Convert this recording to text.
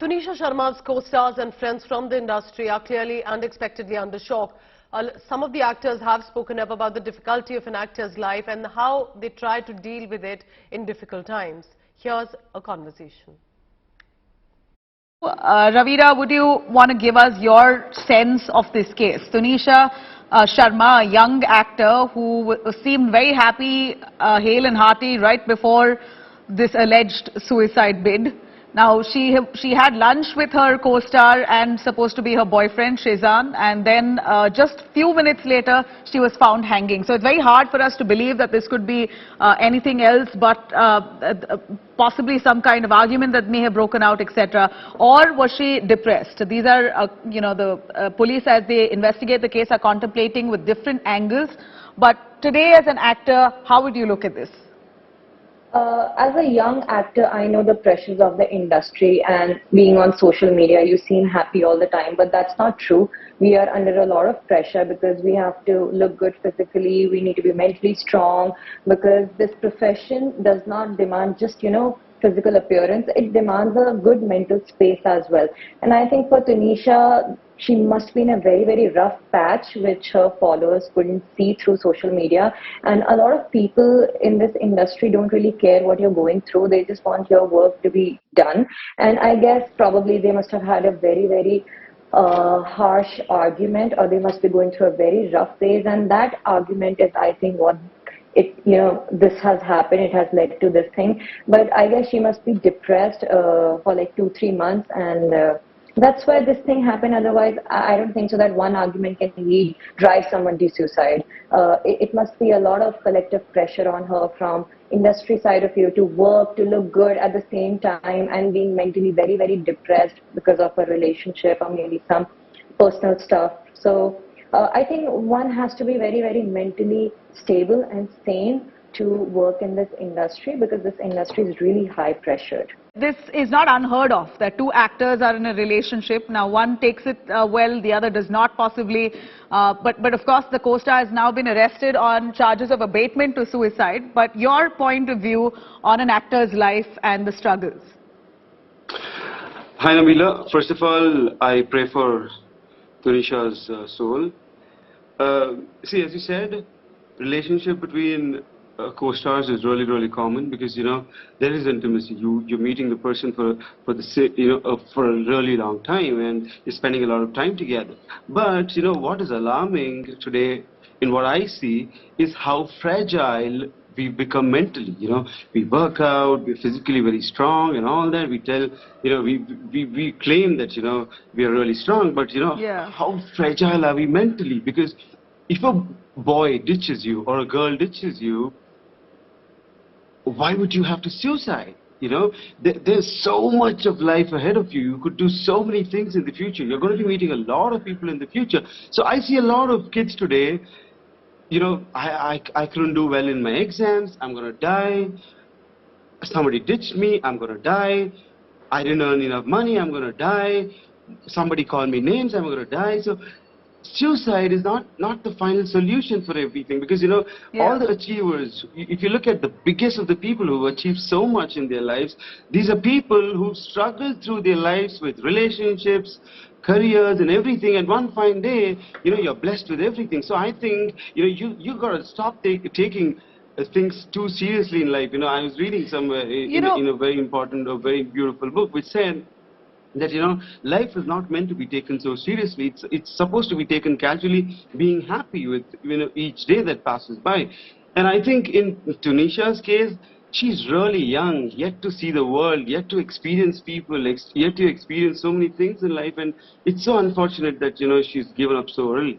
Tunisha Sharma's co-stars and friends from the industry are clearly unexpectedly under shock. Some of the actors have spoken up about the difficulty of an actor's life and how they try to deal with it in difficult times. Here's a conversation. Ravira, would you want to give us your sense of this case? Tunisha Sharma, a young actor who seemed very happy, hale and hearty right before this alleged suicide bid. Now, she had lunch with her co-star and supposed to be her boyfriend, Sheezan, and then just few minutes later, she was found hanging. So it's very hard for us to believe that this could be anything else but possibly some kind of argument that may have broken out, etc. Or was she depressed? These are, the police, as they investigate the case, are contemplating with different angles. But today, as an actor, how would you look at this? As a young actor, I know the pressures of the industry, and being on social media, you seem happy all the time, but that's not true. We are under a lot of pressure because we have to look good physically, we need to be mentally strong, because this profession does not demand just, physical appearance. It demands a good mental space as well. And I think for Tunisha, she must be in a very, very rough patch, which her followers couldn't see through social media. And a lot of people in this industry don't really care what you're going through. They just want your work to be done. And I guess probably they must have had a very, very harsh argument, or they must be going through a very rough phase. And that argument is, I think, what this has happened. It has led to this thing. But I guess she must be depressed for like 2-3 months, and that's why this thing happened. Otherwise, I don't think so that one argument can drive someone to suicide. It must be a lot of collective pressure on her from industry side of you to work, to look good at the same time, and being mentally very, very depressed because of a relationship or maybe some personal stuff. So I think one has to be very, very mentally stable and sane to work in this industry, because this industry is really high pressured. This is not unheard of, that two actors are in a relationship. Now, one takes it well, the other does not possibly. But of course, the co-star has now been arrested on charges of abatement to suicide. But your point of view on an actor's life and the struggles? Hi, Nabila. First of all, I pray for Tunisha's soul. See, as you said, relationship between co-stars is really, really common, because there is intimacy. You're meeting the person for a really long time, and you're spending a lot of time together. But what is alarming today, in what I see, is how fragile we become mentally. We work out, we're physically very strong and all that. We tell, we claim that we are really strong, but how fragile are we mentally? Because if a boy ditches you or a girl ditches you, why would you have to suicide? There's so much of life ahead of you. You could do so many things in the future. You're going to be meeting a lot of people in the future. So I see a lot of kids today, I couldn't do well in my exams, I'm going to die. Somebody ditched me, I'm going to die. I didn't earn enough money, I'm going to die. Somebody called me names, I'm going to die. So suicide is not the final solution for everything, because all the achievers, if you look at the biggest of the people who have achieved so much in their lives, these are people who struggled through their lives with relationships, careers and everything, and one fine day you're blessed with everything. So I think you got to stop taking things too seriously in life. I was reading somewhere in a very important, a very beautiful book, which said that life is not meant to be taken so seriously. It's supposed to be taken casually, being happy with each day that passes by. And I think in Tunisha's case, she's really young, yet to see the world, yet to experience people, yet to experience so many things in life, and it's so unfortunate that she's given up so early.